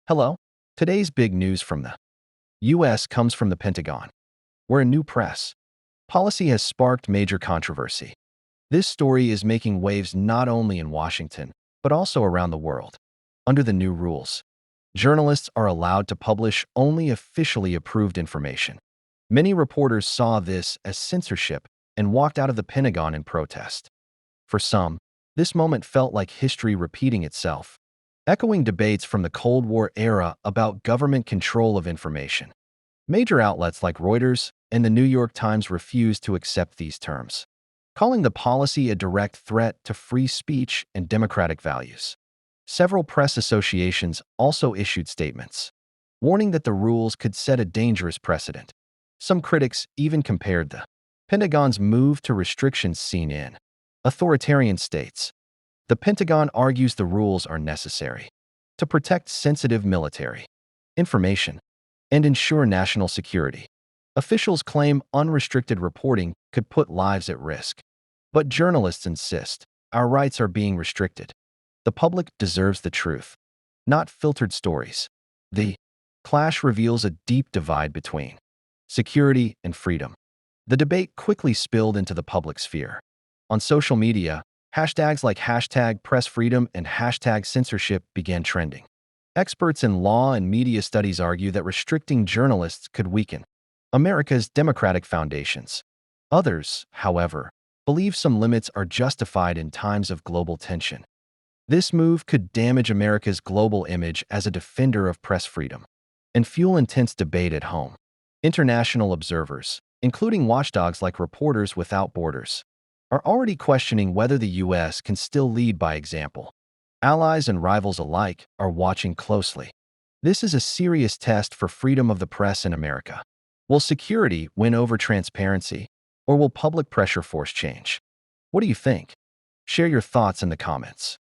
Hello. Today's big news from the U.S. comes from the Pentagon, where a new press policy has sparked major controversy. This story is making waves not only in Washington, but also around the world. Under the new rules, journalists are allowed to publish only officially approved information. Many reporters saw this as censorship and walked out of the Pentagon in protest. For some, this moment felt like history repeating itself, echoing debates from the Cold War era about government control of information. Major outlets like Reuters and the New York Times refused to accept these terms, calling the policy a direct threat to free speech and democratic values. Several press associations also issued statements, warning that the rules could set a dangerous precedent. Some critics even compared the Pentagon's move to restrictions seen in authoritarian states. The Pentagon argues the rules are necessary to protect sensitive military information and ensure national security. Officials claim unrestricted reporting could put lives at risk, but journalists insist our rights are being restricted. The public deserves the truth, not filtered stories. The clash reveals a deep divide between security and freedom. The debate quickly spilled into the public sphere. On social media, hashtags like #PressFreedom and #censorship began trending. Experts in law and media studies argue that restricting journalists could weaken America's democratic foundations. Others, however, believe some limits are justified in times of global tension. This move could damage America's global image as a defender of press freedom and fuel intense debate at home. International observers, including watchdogs like Reporters Without Borders, are already questioning whether the U.S. can still lead by example. Allies and rivals alike are watching closely. This is a serious test for freedom of the press in America. Will security win over transparency, or will public pressure force change? What do you think? Share your thoughts in the comments.